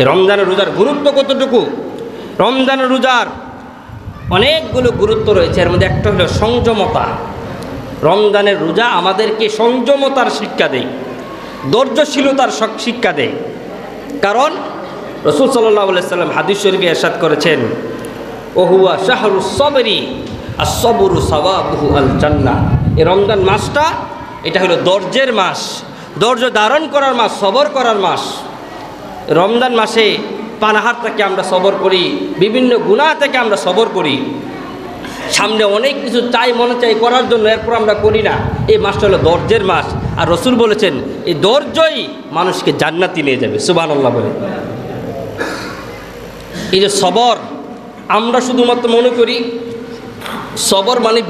রমজানের রোজার গুরুত্ব কতটুকু? রমজানের রোজার অনেকগুলো গুরুত্ব রয়েছে, এর মধ্যে একটা হলো সংযমতা। রমজানের রোজা আমাদেরকে সংযমতার শিক্ষা দেয়, ধৈর্যশীলতার শিক্ষা দেয়। কারণ রাসূল সাল্লাল্লাহু আলাইহি সাল্লাম হাদিস শরীফে ইরশাদ করেছেন, ওহুয়া শাহরুস সবরি আস-সবরু সাওয়াবুহু আল জান্নাহ। এই রমজান মাসটা এটা হলো ধৈর্যের মাস, ধৈর্য ধারণ করার মাস, সবর করার মাস। রমজান মাসে পানাহার থেকে আমরা সবর করি, বিভিন্ন গুনাহ থেকে আমরা সবর করি, সামনে অনেক কিছু চাই, মনে চাই করার জন্য, এরপর আমরা করি না। এই মাসটা হলো ধৈর্যের মাস। আর রাসূল বলেছেন এই ধৈর্যই মানুষকে জান্নাতে নিয়ে যাবে। সুবহানাল্লাহ বলে। এই যে সবর, আমরা শুধুমাত্র মনে করি সবর মানে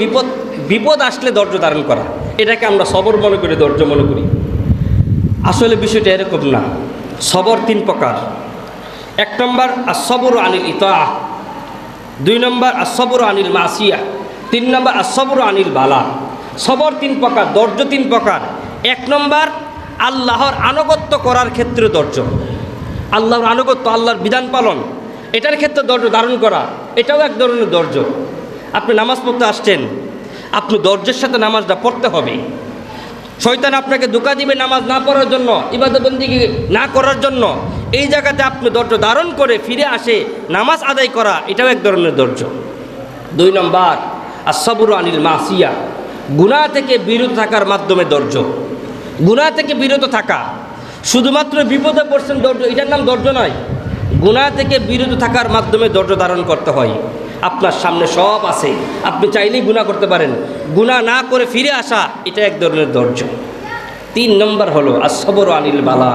বিপদ আসলে ধৈর্য ধারণ করা, এটাকে আমরা সবর মনে করি, ধৈর্য মনে করি। আসলে বিষয়টা এরকম না। সবর তিন প্রকার। এক নম্বর আস-সবরু আনিল ইতাআহ, দুই নম্বর আস-সবরু আনিল মাসিয়া, তিন নম্বর আস-সবরু আনিল বালা। সবর তিন প্রকার, ধৈর্য তিন প্রকার। এক নম্বর আল্লাহর আনুগত্য করার ক্ষেত্রে ধৈর্য, আল্লাহর আনুগত্য, আল্লাহর বিধান পালন, এটার ক্ষেত্রে ধৈর্য ধারণ করা, এটাও এক ধরনের ধৈর্য। আপনি নামাজ পড়তে আসছেন, আপনি ধৈর্যের সাথে নামাজটা পড়তে হবে। শয়তান আপনাকে ধোঁকা দিবে নামাজ না পড়ার জন্য, ইবাদত বন্দেগী না করার জন্য। এই জায়গাতে আপনি ধৈর্য ধারণ করে ফিরে আসে নামাজ আদায় করা, এটাও এক ধরনের ধৈর্য। দুই নম্বর আস-সবরু আনিল মাসিয়া, গুনাহ থেকে বিরত থাকার মাধ্যমে ধৈর্য। গুনাহ থেকে বিরত থাকা, শুধুমাত্র বিপদে পড়ছেন ধৈর্য, এটার নাম ধৈর্য নয়। গুনাহ থেকে বিরত থাকার মাধ্যমে ধৈর্য ধারণ করতে হয়। আপনার সামনে সব আছে, আপনি চাইলেই গুনাহ করতে পারেন, গুনাহ না করে ফিরে আসা, এটা এক ধরনের ধৈর্য। তিন নম্বর হলো আস-সবরু আনিল বালা,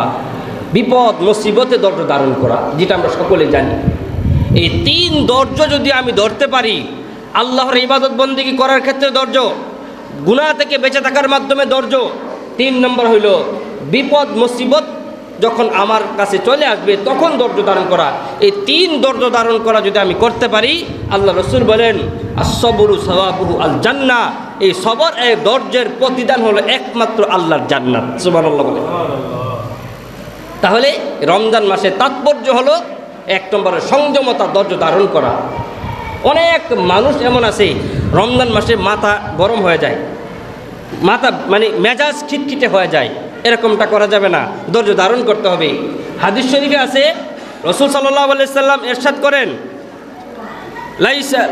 বিপদ মুসিবতে ধৈর্য ধারণ করা, যেটা আমরা সকলে জানি। এই তিন ধৈর্য যদি আমি ধরতে পারি, আল্লাহর ইবাদত বন্দেগী করার ক্ষেত্রে ধৈর্য, গুনাহ থেকে বেঁচে থাকার মাধ্যমে ধৈর্য, তিন নম্বর হইল বিপদ মুসিবত যখন আমার কাছে চলে আসবে তখন ধৈর্য ধারণ করা। এই তিন ধৈর্য ধারণ করা যদি আমি করতে পারি, আল্লাহ রাসূল বলেন আস-সবরু সাওয়াবুহু আল জান্নাহ, এই সবর, এই ধৈর্যের প্রতিদান হলো একমাত্র আল্লাহর জান্নাত। সুবহানাল্লাহ বলে। তাহলে রমজান মাসের তাৎপর্য হলো এক নম্বরে সংযমতা, ধৈর্য ধারণ করা। অনেক মানুষ এমন আছে রমজান মাসে মাথা গরম হয়ে যায়, মাথা মানে মেজাজ খিটখিটে হয়ে যায়, এরকমটা করা যাবে না, ধৈর্য ধারণ করতে হবে। হাদিস শরীফে আছে রাসূল সাল্লাল্লাহু আলাইহি সাল্লাম ইরশাদ করেন,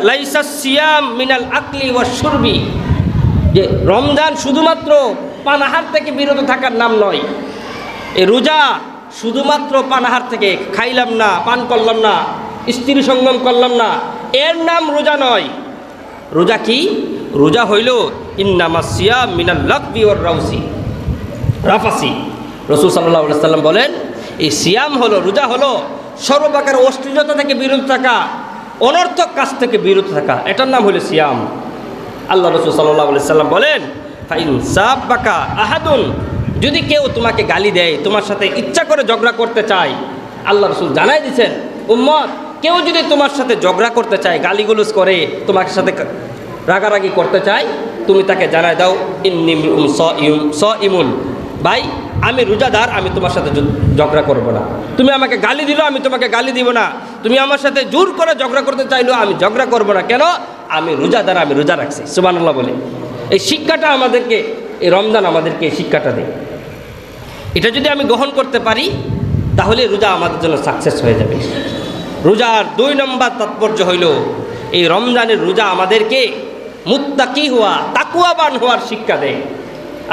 লাইসা সিয়াম মিনাল আকলি ওয়াশ শুরবি, যে রমজান শুধুমাত্র পানাহার থেকে বিরত থাকার নাম নয়। এই রোজা শুধুমাত্র পানাহার থেকে, খাইলাম না, পান করলাম না, স্ত্রী সঙ্গম করলাম না, এর নাম রোজা নয়। রোজা কি? রোজা হইল ইন্নামাস সিয়াম মিনাল লাগবি ওয়ার রাফাসি। রাসূল সাল্লাল্লাহু আলাইহি সাল্লাম বলেন এই সিয়াম হলো, রোজা হলো সর্বপ্রকার অশ্লীলতা থেকে বিরত থাকা, অনর্থক কাজ থেকে বিরত থাকা, এটার নাম হলো সিয়াম। আল্লাহ রাসূল সাল্লাল্লাহু আলাইহি সাল্লাম বলেন ফাইন সাবাকা আহাদুন, যদি কেউ তোমাকে গালি দেয়, তোমার সাথে ইচ্ছা করে ঝগড়া করতে চায়, আল্লাহ রাসূল জানাই দিয়েছেন উম্মত, কেউ যদি তোমার সাথে ঝগড়া করতে চায়, গালিগুলোজ করে তোমার সাথে রাগারাগি করতে চায়, তুমি তাকে জানাই দাও ইন্নী সাইমুন, ভাই আমি রোজাদার, আমি তোমার সাথে ঝগড়া করব না। তুমি আমাকে গালি দিলো, আমি তোমাকে গালি দিব না। তুমি আমার সাথে জোর করে ঝগড়া করতে চাইলেও আমি ঝগড়া করব না। কেন? আমি রোজাদার, আমি রোজা রাখছি। সুবহানাল্লাহ বলে। এই শিক্ষাটা আমাদেরকে, এই রমজান আমাদেরকে এই শিক্ষাটা দেয়। এটা যদি আমি গ্রহণ করতে পারি তাহলে রোজা আমাদের জন্য সাকসেস হয়ে যাবে। রোজার দুই নম্বর তাৎপর্য হইল এই রমজানের রোজা আমাদেরকে মুত্তাকি হওয়া, তাকওয়াবান হওয়ার শিক্ষা দেয়।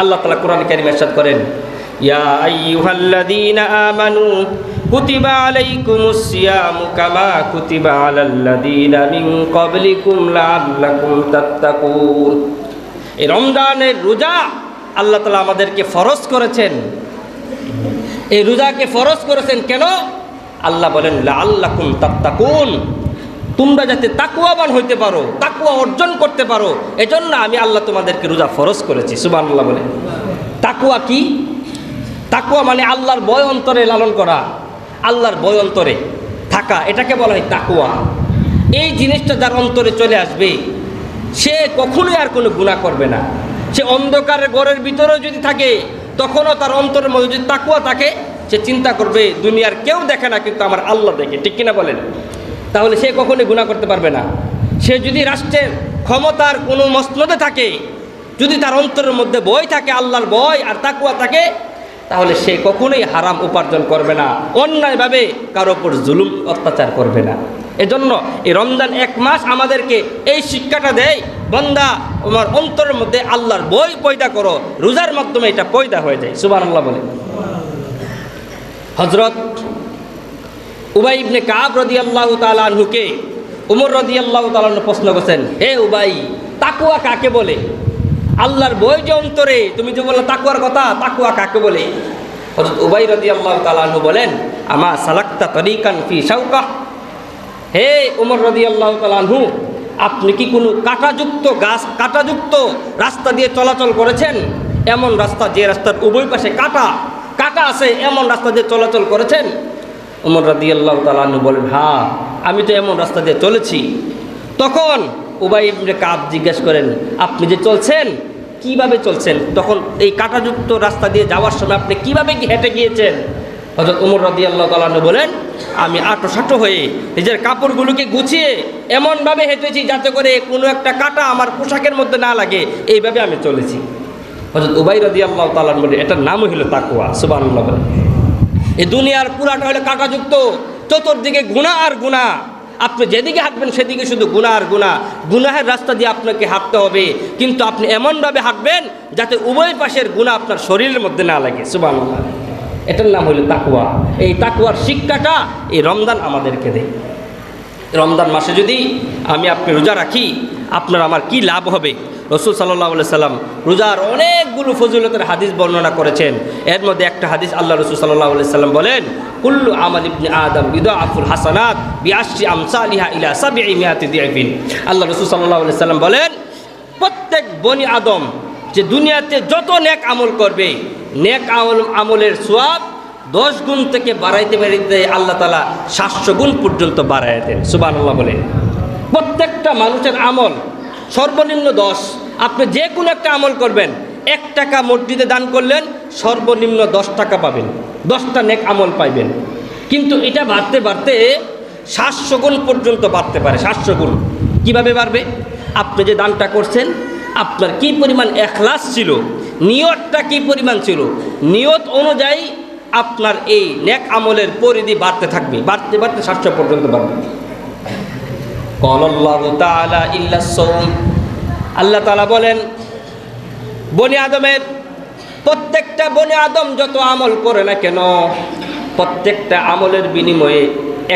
আল্লাহ তাআলা কোরআন কারীমে ইরশাদ করেন, ইয়া আইয়ুহাল্লাযীনা আমানু কুতিবা আলাইকুমুস সিয়ামু কামা কুতিবা আলাল্লাযীনা মিন ক্বাবলিকুম লাআল্লাকুম তাত্তাকুন। এই রমজানের রোজা আল্লাহ তাআলা আমাদেরকে ফরজ করেছেন। এই রোজাকে ফরজ করেছেন কেন? আল্লাহ বলেন লাআল্লাকুম তাত্তাকুন, তোমরা যাতে তাকওয়াবান হইতে পারো, তাকওয়া অর্জন করতে পারো, এজন্য আমি আল্লাহ তোমাদেরকে রোজা ফরজ করেছি। সুবহানাল্লাহ বলে। তাকওয়া কি? তাকওয়া মানে আল্লাহর ভয় অন্তরে লালন করা, আল্লাহর ভয় অন্তরে থাকা, এটাকে বলা হয় তাকওয়া। এই জিনিসটা যার অন্তরে চলে আসবে সে কখনোই আর কোনো গুনাহ করবে না। সে অন্ধকারের ঘরের ভিতরেও যদি থাকে তখনও তার অন্তরের মধ্যে যদি তাকওয়া থাকে সে চিন্তা করবে দুনিয়ার কেউ দেখে না, কিন্তু আমার আল্লাহ দেখে, ঠিক কিনা বলেন? তাহলে সে কখনোই গুনাহ করতে পারবে না। সে যদি রাষ্ট্রের ক্ষমতার কোনো মসনদে থাকে, যদি তার অন্তরের মধ্যে ভয় থাকে, আল্লাহর ভয় আর তাকওয়া থাকে, তাহলে সে কখনোই হারাম উপার্জন করবে না, অন্যায়ভাবে কারো উপর জুলুম অত্যাচার করবে না। এজন্য এই রমজান এক মাস আমাদেরকে এই শিক্ষাটা দেয়, বান্দা তোমার অন্তরের মধ্যে আল্লাহর ভয় পয়দা করো, রোজার মাধ্যমে এটা পয়দা হয়ে যায়। সুবহানাল্লাহ বলে। হযরত উবাই ইবনে কাব রাদিয়াল্লাহু তাআলা আনহুকে উমর রাদিয়াল্লাহু তাআলা আনহু প্রশ্ন করেছেন, হে উবাই, তাকওয়া কাকে বলে? আল্লাহর ভয় যে অন্তরে, তুমি যে বললে তাকওয়ার কথা, তাকওয়া কাকে বলে? হযরত উবাই রাদিয়াল্লাহু তাআলা আনহু বলেন, আমা সালাকতা তরিকান ফি শাওকাহ, হে উমর রাদিয়াল্লাহু তাআলা আনহু, আপনি কি কোনো কাঁটাযুক্ত রাস্তা দিয়ে চলাচল করেছেন? এমন রাস্তা যে রাস্তার উভয় পাশে কাঁটা আছে, এমন রাস্তা দিয়ে চলাচল করেছেন? উমর রাদিয়াল্লাহু তাআলা আনহু বলেন, হ্যাঁ, আমি তো এমন রাস্তা দিয়ে চলেছি। তখন উবাই ইবনে কাব জিজ্ঞেস করেন, আপনি যে চলছেন কিভাবে চলছেন? তখন এই কাঁটাযুক্ত রাস্তা দিয়ে যাওয়ার সময় আপনি কিভাবে হেঁটে গিয়েছেন? হযরত উমর রাদিয়াল্লাহু তাআলা আনহু বলেন, আমি আঁটো হয়ে নিজের কাপড়গুলোকে গুছিয়ে এমনভাবে হেঁটেছি যাতে করে কোনো একটা কাঁটা আমার পোশাকের মধ্যে না লাগে, এইভাবে আমি চলেছি। হযরত উবাই রাদিয়াল্লাহু তাআলা আনহু বলেন, এটার নামই হলো তাকওয়া। সুবহানাল্লাহ বলেন। এই দুনিয়ার পুরাটা হলো কাঁটাযুক্ত, চতুর্দিকে গুনাহ আর গুনাহ, আপনি যেদিকে হাঁটবেন সেদিকে শুধু গুনাহ আর গুনাহ, গুনাহের রাস্তা দিয়ে আপনাকে হাঁটতে হবে, কিন্তু আপনি এমনভাবে হাঁটবেন যাতে উভয় পাশের গুনাহ আপনার শরীরের মধ্যে না লাগে। সুবহানাল্লাহ। এটার নাম হলো তাকওয়া। এই তাকওয়ার শিক্ষাটা এই রমজান আমাদেরকে দেয়। রমজান মাসে যদি আমি আপনি রোজা রাখি, আপনার আমার কি লাভ হবে? রাসূল সাল্লাল্লাহু আলাইহি সাল্লাম রোজার অনেকগুলো ফজিলতের হাদিস বর্ণনা করেছেন। এর মধ্যে একটা হাদিস আল্লাহ রাসূল সাল্লাল্লাহু আলাইহি সাল্লাম বলেন, কুল্লু আমাল ইবনি আদম ইউদাআফুল হাসানাত বিআশরি আমসালিহা ইলা 700 দিআফিন। আল্লাহ রাসূল সাল্লাল্লাহু আলাইহি সাল্লাম বলেন, প্রত্যেক বনি আদম যে দুনিয়াতে যত নেক আমল করবে, নেক আমলের সওয়াব 10 গুণ থেকে বাড়াইতে আল্লাহ তাআলা 700 গুণ পর্যন্ত বাড়ায় দেন। সুবহানাল্লাহ বলেন। প্রত্যেকটা মানুষের আমল সর্বনিম্ন 10। আপনি যে কোনো একটা আমল করবেন, 1 টাকা মসজিদে দান করলেন, সর্বনিম্ন 10 টাকা পাবেন, 10টা নেক আমল পাইবেন। কিন্তু এটা বাড়তে বাড়তে 700 গুণ পর্যন্ত বাড়তে পারে। 700 গুণ কীভাবে বাড়বে? আপনি যে দানটা করছেন, আপনার কি পরিমাণ ইখলাস ছিল, নিয়তটা কি পরিমাণ ছিল, নিয়ত অনুযায়ী আপনার এই নেক আমলের পরিধি বাড়তে থাকবে, বাড়তে বাড়তে 700 পর্যন্ত বাড়বে। ক্বালাল্লাহু তাআলা ইল্লা সাওম, আল্লাহ তাআলা বলেন, বনি আদমের প্রত্যেকটা বনি আদম যত আমল করে না কেন, প্রত্যেকটা আমলের বিনিময়ে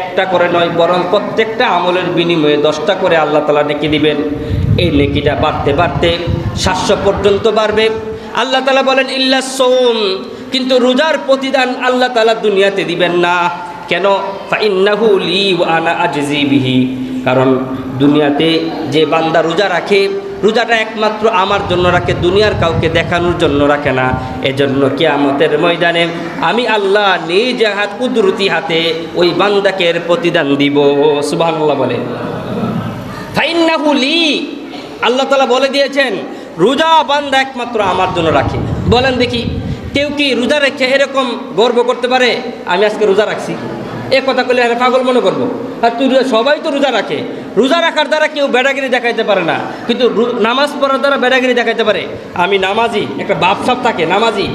1টা করে নয়, বরং প্রত্যেকটা আমলের বিনিময়ে 10টা করে আল্লাহ তাআলা নেকি দিবেন। এই নেকিটা বাড়তে বাড়তে 700 পর্যন্ত বাড়বে। আল্লাহ তাআলা বলেন ইল্লা সাওম, কিন্তু রোজার প্রতিদান আল্লাহ তাআলা দুনিয়াতে দিবেন না। কেন? ফাইন্নাহু লি ওয়া আনা আজজি বিহি, কারণ দুনিয়াতে যে বান্দা রোজা রাখে, রোজাটা একমাত্র আমার জন্য রাখে, দুনিয়ার কাউকে দেখানোর জন্য রাখে না। এজন্য কিয়ামতের ময়দানে আমি আল্লাহ নিজ কুদরতি হাতে ওই বান্দাকে এর প্রতিদান দিব। সুবহানাল্লাহ বলে। ফাইন্নাহু লি, আল্লাহ তাআলা বলে দিয়েছেন রোজা বান্দা একমাত্র আমার জন্য রাখে। বলেন দেখি, কেউ কি রোজা রেখে এরকম গর্ব করতে পারে আমি আজকে রোজা রাখছি? এ কথা বলে আরে পাগল মনে করবো। আর তুই সবাই তো রোজা রাখে, রোজা রাখার দ্বারা কেউ বেড়াগিরি দেখাইতে পারে না, কিন্তু নামাজ পড়ার দ্বারা বেড়াগিরি দেখাইতে পারে। আমি নামাজি, একটা বাপসাপ থাকে নামাজি,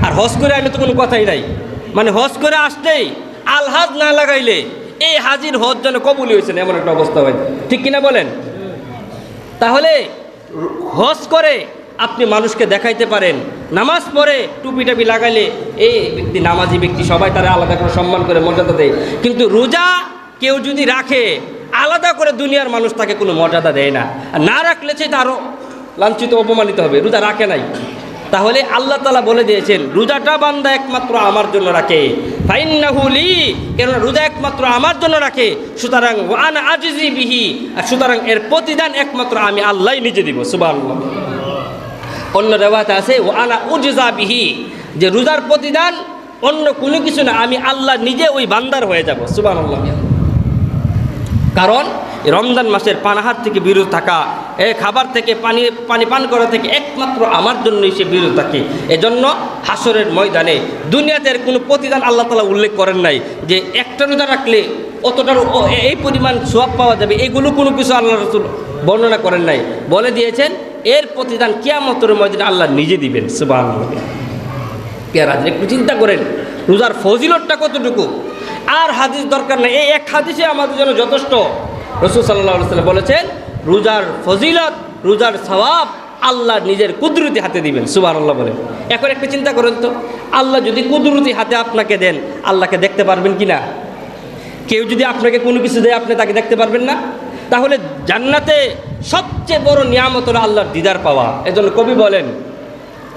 আর হজ করে আইলে তো কোনো কথাই নাই। মানে হজ করে আসতেই আলহাজ না লাগাইলে এই হাজির হজ যেন কবুলি হয়েছে না, এমন একটা অবস্থা হয়, ঠিক কিনা বলেন? তাহলে হজ করে আপনি মানুষকে দেখাইতে পারেন, নামাজ পড়ে টুপি টাপি লাগাইলে এই ব্যক্তি নামাজি ব্যক্তি, সবাই তারা আলাদা করে সম্মান করে মর্যাদা দেয়। কিন্তু রোজা কেউ যদি রাখে, আলাদা করে দুনিয়ার মানুষ তাকে কোনো মর্যাদা দেয় না, আর না রাখলে সে তারও লাঞ্ছিত অপমানিত হবে। রোজা রাখে নাই, তাহলে আল্লাহ তাআলা বলে দিয়েছেন রোজাটা বান্দা একমাত্র আমার জন্য রাখে। ফাইন্নাহু লি, কেন রোজা একমাত্র আমার জন্য রাখে, সুতরাং ওয়া আনা আজজি বিহি, আর সুতরাং এর প্রতিদান একমাত্র আমি আল্লাহই নিজে দিব। সুবহানাল্লাহ। অন্য রিওয়ায়াতে আছে ওয়া আনা উজজা বিহি, যে রোজার প্রতিদান অন্য কোনো কিছু না, আমি আল্লাহ নিজে ওই বান্দার হয়ে যাব। সুবহানাল্লাহ। কারণ রমজান মাসের পানাহার থেকে বিরত থাকা খাবার থেকে পানি পান করা থেকে একমাত্র আমার জন্যই সে বিরত থাকে। এজন্য হাসরের ময়দানে দুনিয়াতে এর কোনো প্রতিদান আল্লাহ তাআলা উল্লেখ করেন নাই যে একটা রোজা রাখলে অতটার এই পরিমাণ সওয়াব পাওয়া যাবে, এগুলো কোনো কিছু আল্লাহ রাসূল বর্ণনা করেন নাই। বলে দিয়েছেন এর প্রতিদান কিয়ামতের ময়দানে আল্লাহ নিজে দিবেন। সুবহানাল্লাহ। পেয়ারাজ একটু চিন্তা করেন রোজার ফজিলতটা কতটুকু। আর হাদিস দরকার নেই, এই এক হাদিসে আমাদের জন্য যথেষ্ট। রাসূল সাল্লাল্লাহু আলাইহি ওয়াসাল্লাম বলেছেন রোজার ফজিলত, রোজার সওয়াব আল্লাহ নিজের কুদরতি হাতে দিবেন। সুবহানাল্লাহ বলেন। এখন একটা চিন্তা করেন তো, আল্লাহ যদি কুদরতি হাতে আপনাকে দেন, আল্লাহকে দেখতে পারবেন কি না? কেউ যদি আপনাকে কোনো কিছু দেয় আপনি তাকে দেখতে পারবেন না? তাহলে জান্নাতে সবচেয়ে বড় নিয়ামত হলো আল্লাহর দিদার পাওয়া। এজন্য কবি বলেন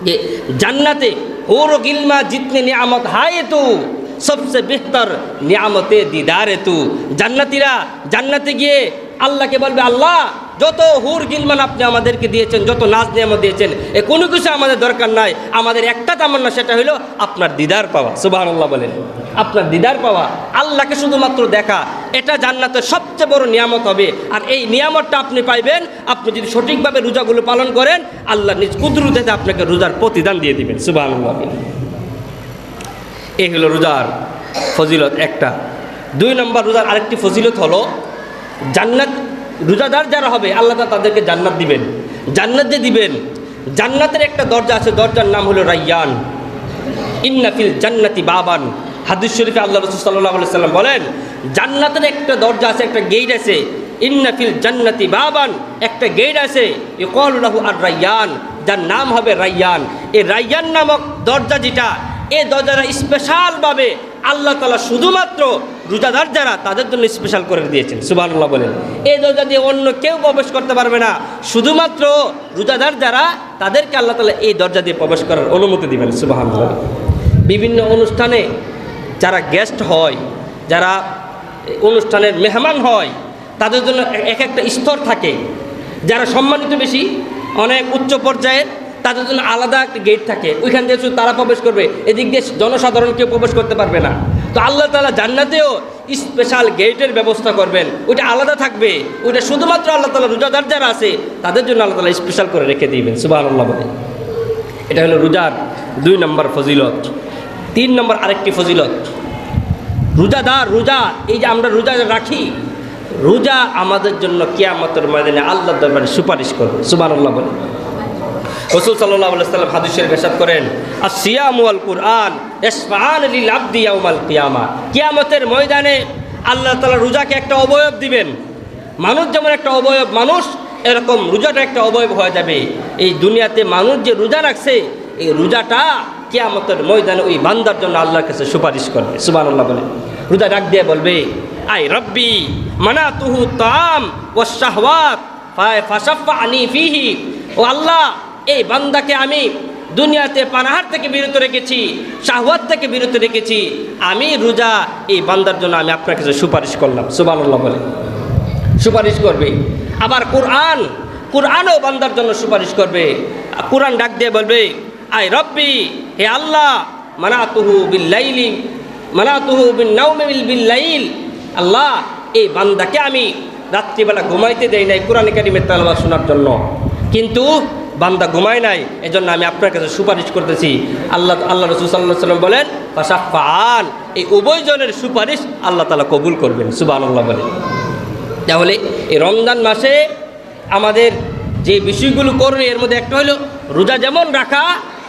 যে জান্নাতে হুর গিলমা জিতনে নিয়ামত হায় তো সবচেয়ে বেহতর নিয়ামতে দিদারে তু। জান্নাতীরা জান্নাতে গিয়ে আল্লাহকে বলবে, আল্লাহ যত হুর গিলমান আপনি আমাদেরকে দিয়েছেন, যত নাজ নিয়ামত দিয়েছেন, এ কোনো কিছু আমাদের দরকার নাই, আমাদের একটা তামান্না, সেটা হলো আপনার দিদার পাওয়া। সুবহানাল্লাহ বলেন। আপনার দিদার পাওয়া, আল্লাহকে শুধুমাত্র দেখা, এটা জান্নাতের সবচেয়ে বড় নিয়ামত হবে। আর এই নিয়ামতটা আপনি পাইবেন আপনি যদি সঠিকভাবে রোজাগুলো পালন করেন, আল্লাহ নিজ কুদরতে আপনাকে রোজার প্রতিদান দিয়ে দিবেন। সুবহানাল্লাহ। এই হলো রোজার ফজিলত একটা। 2 নম্বর রোজার আরেকটি ফজিলত হলো জান্নাত। রোজাদার যারা হবে আল্লাহ তাআলা তাদেরকে জান্নাত দিবেন। জান্নাত যে দিবেন, জান্নাতের একটা দরজা আছে, দরজার নাম হলো রায়্যান। ইন্না ফিল জান্নাতি বাবান। হাদিস শরীফে আল্লাহ রাসূল সাল্লাল্লাহু আলাইহি সাল্লাম বলেন জান্নাতের একটা দরজা আছে, একটা গেট আছে। ইন্না ফিল জান্নাতি বাবান, একটা গেট আছে, ইউকালু লাহু আর রায়্যান, যার নাম হবে রায়্যান। এই রায়্যান নামক দরজা যেটা, এই দরজাটা স্পেশালভাবে আল্লাহ তাআলা শুধুমাত্র রোজাদার যারা তাদের জন্য স্পেশাল করে দিয়েছেন। সুবহানাল্লাহ বলেন। এই দরজা দিয়ে অন্য কেউ প্রবেশ করতে পারবে না, শুধুমাত্র রোজাদার যারা তাদেরকে আল্লাহ তাআলা এই দরজা দিয়ে প্রবেশ করার অনুমতি দিবেন। সুবহানাল্লাহ। বিভিন্ন অনুষ্ঠানে যারা গেস্ট হয়, যারা অনুষ্ঠানের মেহমান হয়, তাদের জন্য এক একটা স্তর থাকে। যারা সম্মানিত বেশি, অনেক উচ্চ পর্যায়ের, তাদের জন্য আলাদা একটা গেট থাকে, ওইখান দিয়ে শুধু তারা প্রবেশ করবে, এদিক দিয়ে জনসাধারণ কেউ প্রবেশ করতে পারবে না। তো আল্লাহ তাআলা জান্নাতেও স্পেশাল গেটের ব্যবস্থা করবেন, ওইটা আলাদা থাকবে, ওইটা শুধুমাত্র আল্লাহ তাআলা রোজাদার যারা আছে তাদের জন্য আল্লাহ তাআলা স্পেশাল করে রেখে দিবেন। সুবহানাল্লাহ বলে। এটা হলো রোজার 2 নম্বর ফজিলত। 3 নম্বর আরেকটি ফজিলত, রোজাদার, রোজা, এই যে আমরা রোজা রাখি, রোজা আমাদের জন্য কিয়ামতের ময়দানে আল্লাহর দরবারে সুপারিশ করবে। সুবহানাল্লাহ বলে। রাসূল সাল্লাল্লাহু আলাইহি ওয়াসাল্লাম হাদিস শরীফে ইরশাদ করেন আস-সিয়ামু ওয়াল কুরআন ইশফাআন লিল আবদি ইয়াউমাল কিয়ামা। কিয়ামতের ময়দানে আল্লাহ তাআলা রোজাকে একটা অবয়ব দিবেন। মানুষ যেমন একটা অবয়ব মানুষ, এরকম রোজাটা একটা অবয়ব হয়ে যাবে। এই দুনিয়াতে মানুষ যে রোজা রাখছে, এই রোজাটা কিয়ামতের ময়দানে ওই বান্দার জন্য আল্লাহর কাছে সুপারিশ করবে। সুবহানাল্লাহ বলে। রোজা ডাক দিয়ে বলবে, আই রব্বি মানাতুহু তাম ওয়াশ শাহওয়াত ফাশাফানি ফিহি। ও আল্লাহ, এই বান্দাকে আমি দুনিয়াতে পানাহার থেকে বিরত রেখেছি, শাহওয়াত থেকে বিরত রেখেছি, আমি রোজা এই বান্দার জন্য আমি আপনার কাছে সুপারিশ করলাম। সুবহানাল্লাহ বলে। সুপারিশ করবে। আবার কোরআনও বান্দার জন্য সুপারিশ করবে। কোরআন ডাক দিয়ে বলবে, আই রব্বি, হে আল্লাহ, মানাতুহু বিল্লাইলি মানাতুহু বিন্নাওমি বিল্লাইল। আল্লাহ, এই বান্দাকে আমি রাত্রিবেলা ঘুমাইতে দেই নাই কোরআন কারীমের তেলাওয়াত শোনার জন্য, কিন্তু বান্দা ঘুমায় নাই, এজন্য আমি আপনার কাছে সুপারিশ করতেছি। আল্লাহ রাসূল সাল্লাল্লাহু আলাইহি ওয়াসাল্লাম বলেন ফাশাফাআন, এই উভয়জনের সুপারিশ আল্লাহ তাআলা কবুল করবেন। সুবহানাল্লাহ বলে। তাহলে এই রমজান মাসে আমাদের যে বিষয়গুলো করণীয়, এর মধ্যে একটা হলো রোজা যেমন রাখা,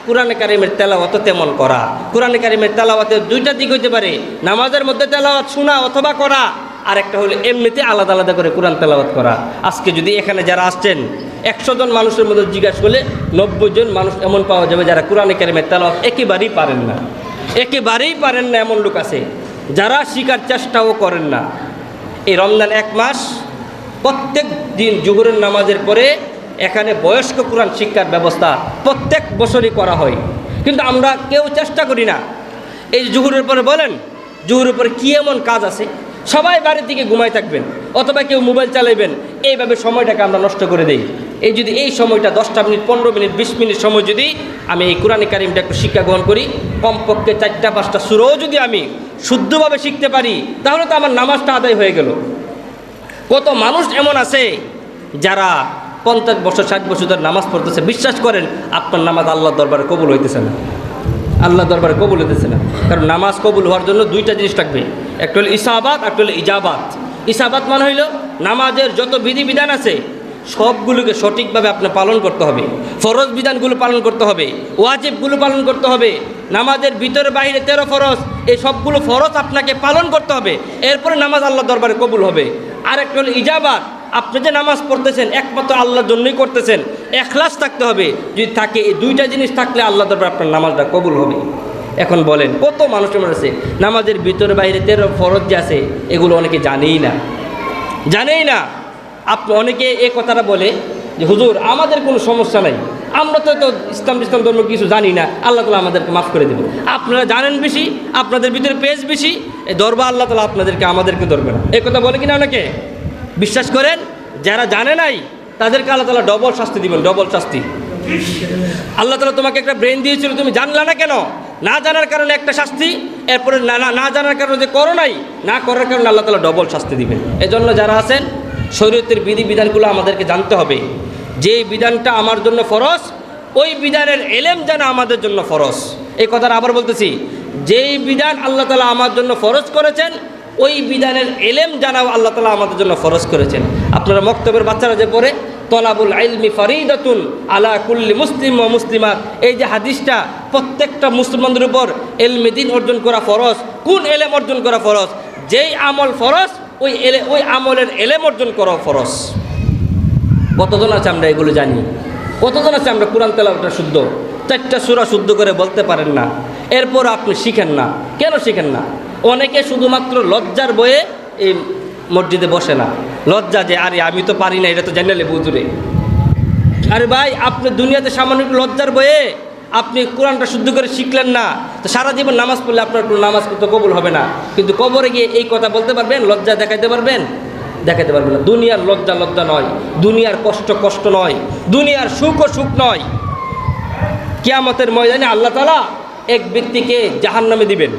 কোরআনে কারীমের তেলাওয়াতও তেমন করা। কোরআনে কারীমের তেলাওয়াতের 2টা দিক হইতে পারে, নামাজের মধ্যে তেলাওয়াত শোনা অথবা করা, আর একটা হলো এমনিতে আলাদা আলাদা করে কোরআন তেলাওয়াত করা। আজকে যদি এখানে যারা আসছেন 100 জন মানুষের মধ্যে জিজ্ঞাসা করলে 90 জন মানুষ এমন পাওয়া যাবে যারা কোরআনে কারীমের তেলাওয়াত একেবারেই পারেন না, একেবারেই পারেন না। এমন লোক আছে যারা শিখার চেষ্টাও করেন না। এই রমজান 1 মাস প্রত্যেক দিন জোহরের নামাজের পরে এখানে বয়স্ক কোরআন শিক্ষার ব্যবস্থা প্রত্যেক বছরই করা হয়, কিন্তু আমরা কেউ চেষ্টা করি না। এই জোহরের পরে বলেন, জোহরের পরে কী এমন কাজ আছে, সবাই বাড়ির দিকে ঘুমায় থাকবেন অথবা কেউ মোবাইল চালাইবেন, এইভাবে সময়টাকে আমরা নষ্ট করে দেই। এই যদি এই সময়টা 10টা মিনিট, 15 মিনিট, 20 মিনিট সময় যদি আমি এই কোরআনে কারীমটা একটু শিক্ষা গ্রহণ করি, কমপক্ষে 4টা-5টা সূরাও যদি আমি শুদ্ধভাবে শিখতে পারি, তাহলে তো আমার নামাজটা আদায় হয়ে গেল। কত মানুষ এমন আছে যারা 50 বছর 60 বছর ধরে নামাজ পড়তেছে, বিশ্বাস করেন আপনার নামাজ আল্লাহর দরবারে কবুল হইতেছে না, আল্লাহর দরবারে কবুল হইতেছে না। কারণ নামাজ কবুল হওয়ার জন্য দুইটা জিনিস থাকবে, একটা হলো ইসাবাত, একটা হলো ইজাবাত। ইসাবাত মানে হইল নামাজের যত বিধিবিধান আছে সবগুলোকে সঠিকভাবে আপনি পালন করতে হবে, ফরজ বিধানগুলো পালন করতে হবে, ওয়াজিবগুলো পালন করতে হবে, নামাজের ভিতরে বাইরে 13 ফরজ, এই সবগুলো ফরজ আপনাকে পালন করতে হবে, এরপরে নামাজ আল্লাহর দরবারে কবুল হবে। আর একটা হলো ইজাবাত, আপনি যে নামাজ পড়তেছেন একমাত্র আল্লাহর জন্যই করতেছেন, ইখলাস থাকতে হবে। যদি থাকে এই দুইটা জিনিস থাকলে আল্লাহর দরবারে আপনার নামাজটা কবুল হবে। এখন বলেন কত মানুষ আছে নামাজের ভিতরে বাইরে 13 ফরজ যে আছে এগুলো অনেকে জানেই না। আপনি অনেকে এই কথাটা বলে যে হুজুর আমাদের কোনো সমস্যা নাই, আমরা তো ইসলাম ধর্ম কিছু জানি না, আল্লাহ তাআলা আমাদেরকে মাফ করে দেবেন। আপনারা জানেন বেশি, আপনাদের ভিতরে পেজ বেশি, এই ধরবা আল্লাহ তাআলা আমাদেরকে ধরবে না, এই কথা বলে কিনা অনেকে। বিশ্বাস করেন যারা জানে নাই তাদেরকে আল্লাহ তাআলা ডবল শাস্তি দিবেন, ডবল শাস্তি। আল্লাহ তাআলা তোমাকে একটা ব্রেন দিয়েছিল, তুমি জানলা না কেন? না জানার কারণে একটা শাস্তি, এরপরে না জানার কারণে যে করো নাই, না করার কারণে আল্লাহ তাআলা ডবল শাস্তি দিবেন। এজন্য যারা আছেন শরীয়তের বিধিবিধানগুলো আমাদেরকে জানতে হবে। যেই বিধানটা আমার জন্য ফরজ ওই বিধানের এলেম জানা আমাদের জন্য ফরজ। এই কথাটা আবার বলতেছি, যেই বিধান আল্লাহ তাআলা আমার জন্য ফরজ করেছেন ওই বিধানের এলেম জানাও আল্লাহ তাআলা আমাদের জন্য ফরজ করেছেন। আপনারা মক্তবের বাচ্চারা যে পড়ে তলাবুল ইলমি ফরিদাতুন আলা কুল্লি মুসলিম ওয়া মুসলিমাত, এই যে হাদিসটা প্রত্যেকটা মুসলমানদের উপর ইলমে দ্বীন অর্জন করা ফরজ। কোন এলেম অর্জন করা ফরজ? যেই আমল ফরজ ওই আমলের এলেম অর্জন করা ফরজ। কতজন আছে আমরা এগুলো জানি? কতজন আছে আমরা কোরআন তেলাওয়াতটা শুদ্ধ 4টা সূরা শুদ্ধ করে বলতে পারেন না? এরপর আপনি শিখেন না, কেন শিখেন না? অনেকে শুধুমাত্র লজ্জার বয়ে এই মসজিদে বসে না, লজ্জা যে আরে আমি তো পারি না, এটা তো জানালে বুঝুরে। আরে ভাই আপনি দুনিয়াতে সামান্য একটু লজ্জার বয়ে আপনি কোরআনটা শুদ্ধ করে শিখলেন না, তো সারা জীবন নামাজ পড়লে আপনার কোনো নামাজ তো কবুল হবে না। কিন্তু কবরে গিয়ে এই কথা বলতে পারবেন? লজ্জা দেখাইতে পারবেন? দেখাইতে পারবেন না। দুনিয়ার লজ্জা নয়, দুনিয়ার কষ্ট নয়, দুনিয়ার সুখ নয়। কিয়ামতের ময়দানে আল্লাহ তাআলা এক ব্যক্তিকে জাহান্নামে দিবেন,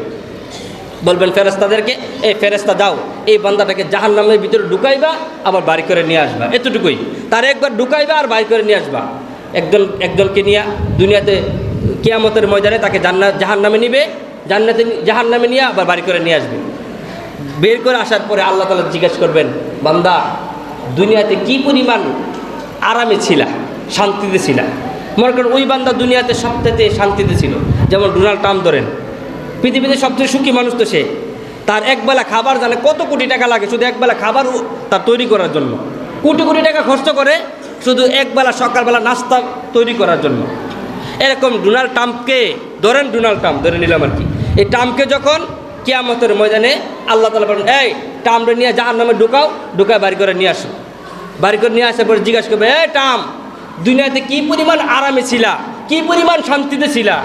বলবেন ফেরেশতাদেরকে, এই ফেরেশতা যাও এই বান্দাটাকে জাহান্নামের ভিতরে ঢুকাইবা আবার বাড়ি করে নিয়ে আসবা, এতটুকুই। তার একবার ঢুকাইবা আর বাড়ি করে নিয়ে আসবা। একজনকে নিয়ে দুনিয়াতে কিয়ামতের ময়দানে তাকে জাহান্নামে নিবে, জাহান্নামে নিয়ে আবার বাড়ি করে নিয়ে আসবে। বের করে আসার পরে আল্লাহ তাআলা জিজ্ঞাসা করবেন, বান্দা দুনিয়াতে কি পরিমাণ আরামে ছিলা, শান্তিতে ছিলা? মনে করেন ওই বান্দা দুনিয়াতে সবথেকে শান্তিতে ছিল। যেমন ডোনাল্ড ট্রাম্প ধরেন, পৃথিবীতে সবচেয়ে সুখী মানুষ তো সে। তার একবেলা খাবার জানে কত কোটি টাকা লাগে শুধু একবেলা খাবার তার তৈরি করার জন্য, কোটি টাকা খরচ করে শুধু একবেলা সকালবেলা নাস্তা তৈরি করার জন্য। এরকম ডোনাল্ড ট্রাম্পকে ধরেন, ডোনাল্ড ট্রাম্প ধরে নিলাম আর কি। এই ট্রাম্পকে যখন কিয়ামতের ময়দানে আল্লাহ তাআলা বলেন, এই ট্রাম্পরে নিয়ে জাহান্নামে ঢুকায় বাড়ি করে নিয়ে আসো। বাড়ি করে নিয়ে আসার পরে জিজ্ঞাসা করবে, এই ট্রাম্প দুনিয়াতে কি পরিমাণ আরামে ছিলা, কি পরিমাণ শান্তিতে ছিলা?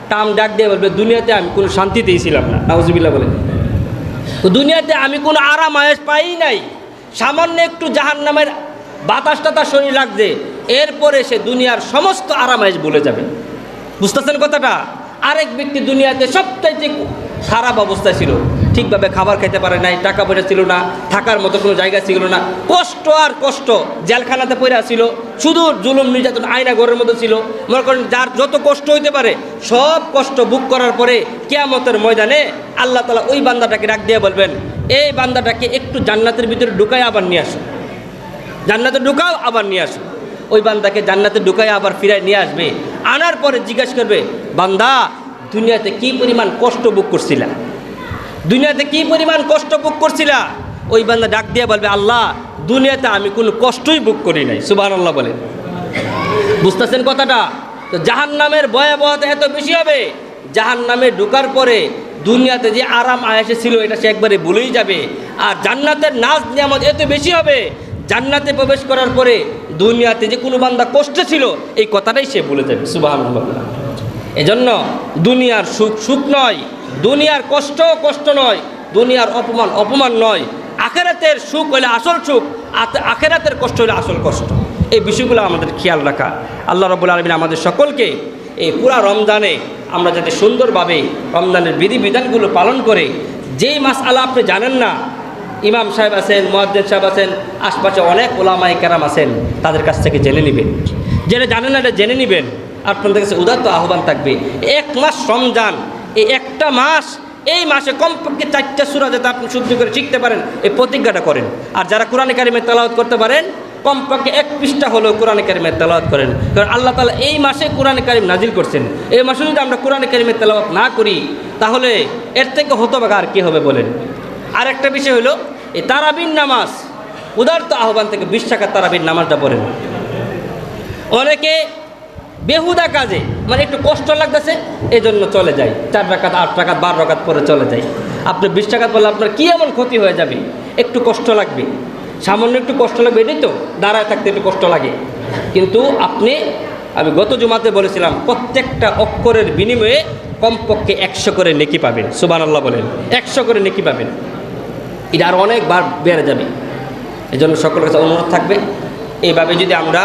ট্রাম্প ডাক দিয়ে বলবে, দুনিয়াতে আমি কোনো শান্তিতেই ছিলাম না। নাউজুবিল্লাহ বলে, দুনিয়াতে আমি কোনো আরাম আয়েশ পাই নাই, সামান্য একটু জাহান্নামের বাতাসটা তার শরীর লাগছে, এরপরে সে দুনিয়ার সমস্ত আরাম আয়েশ ভুলে যাবে। বুঝতেছেন কথাটা? আরেক ব্যক্তি দুনিয়াতে সবচাইতে খারাপ অবস্থায় ছিল, ঠিকভাবে খাবার খেতে পারে নাই, টাকা পয়সা ছিল না, থাকার মতো কোনো জায়গা ছিল না, কষ্ট আর কষ্ট, জেলখানাতে পড়ে ছিল, শুধু জুলুম নির্যাতন, আয়না ঘরের মধ্যে ছিল। মনে করেন যার যত কষ্ট হইতে পারে সব কষ্ট ভোগ করার পরে কিয়ামতের ময়দানে আল্লাহ তাআলা ওই বান্দাটাকে ডাক দিয়ে বলবেন, এই বান্দাটাকে একটু জান্নাতের ভিতরে ঢুকায় আবার নিয়ে আসো, জান্নাতে ঢুকাও আবার নিয়ে আসো। ওই বান্দাকে জান্নাতে ঢুকায় আবার ফিরায় নিয়ে আসবে। আনার পরে জিজ্ঞাসা করবে, বান্দা দুনিয়াতে কি পরিমাণ কষ্ট ভোগ করছিলা, দুনিয়াতে কি পরিমাণ কষ্ট ভোগ করছিলা? ওই বান্দা ডাক দিয়ে বলবে, আল্লাহ দুনিয়াতে আমি কোনো কষ্টই ভোগ করি নাই। সুবহানাল্লাহ বলে। বুঝতেছেন কথাটা? তো জাহান্নামের ভয়াবহতা এত বেশি হবে, জাহান্নামে ঢোকার পরে দুনিয়াতে যে আরাম আয়েশে ছিল এটা সে একবারে ভুলেই যাবে। আর জান্নাতের নাজ নিয়ামত এত বেশি হবে, জান্নাতে প্রবেশ করার পরে দুনিয়াতে যে কোনো বান্দা কষ্ট ছিল এই কথাটাই সে ভুলে যাবে। সুবহানাল্লাহ। এজন্য দুনিয়ার সুখ নয়, দুনিয়ার কষ্ট নয়, দুনিয়ার অপমান নয়, আখিরাতের সুখ হলে আসল সুখ, আখিরাতের কষ্ট হলে আসল কষ্ট। এই বিষয়গুলো আমাদের খেয়াল রাখা। আল্লাহ রাব্বুল আলামিন আমাদের সকলকে এই পুরা রমজানে আমরা যাতে সুন্দরভাবে রমজানের বিধিবিধানগুলো পালন করে, যেই মাসআলা আপনি জানেন না ইমাম সাহেব আছেন, মুয়াজ্জিন সাহেব আছেন, আশপাশে অনেক ওলামায়ে কেরাম আছেন, তাদের কাছ থেকে জেনে নেবেন। যেটা জানেন না এটা জেনে নেবেন। আপনাদের কাছে উদাত্ত আহ্বান থাকবে, 1 মাস রমজান, এই একটা মাস, এই মাসে কমপক্ষে 4টা সূরা যাতে আপনি শুদ্ধ করে শিখতে পারেন, এই প্রতিজ্ঞাটা করেন। আর যারা কোরআনে কারিমের তেলাওয়াত করতে পারেন, কমপক্ষে 1 পৃষ্ঠা হলেও কোরআনে কারিমের তেলাওয়াত করেন। কারণ আল্লাহ তাআলা এই মাসে কোরআনে কারিম নাজিল করছেন। এই মাসে যদি আমরা কোরআনে কারিমের তেলাওয়াত না করি, তাহলে এর থেকে হতভাগা আর কী হবে বলেন। আর একটা বিষয় হলো এই তারাবির নামাজ, উদারত আহ্বান থেকে 20 টাকার তারাবির নামাজটা পড়েন। অনেকে বেহুদা কাজে, মানে একটু কষ্ট লাগতেছে এই জন্য চলে যায়, 4 রাকাত 8 রাকাত 12 রাকাত পরে চলে যায়। আপনি 20 টাকা পড়লে আপনার কী এমন ক্ষতি হয়ে যাবে? একটু কষ্ট লাগবে, সামান্য একটু কষ্ট লাগবে, এটাই তো, দাঁড়ায় থাকতে একটু কষ্ট লাগে। কিন্তু আমি গত জুমাতে বলেছিলাম, প্রত্যেকটা অক্ষরের বিনিময়ে কমপক্ষে 100 করে নেকি পাবেন। সুবহানাল্লাহ বলেন, 100 করে নেকি পাবেন। এটা আর অনেকবার বেড়ে যাবে। এই জন্য সকলের কাছে অনুরোধ থাকবে, এইভাবে যদি আমরা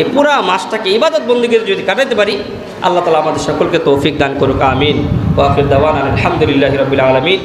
এই পুরা মাসটাকে ইবাদত বন্দেগীতে যদি কাটাতে পারি, আল্লাহ তাআলা আমাদের সকলকে তৌফিক দান করুক। আমিন। ওয়া আখির দাওয়ানা আলহামদুলিল্লাহি রাব্বিল আলামিন।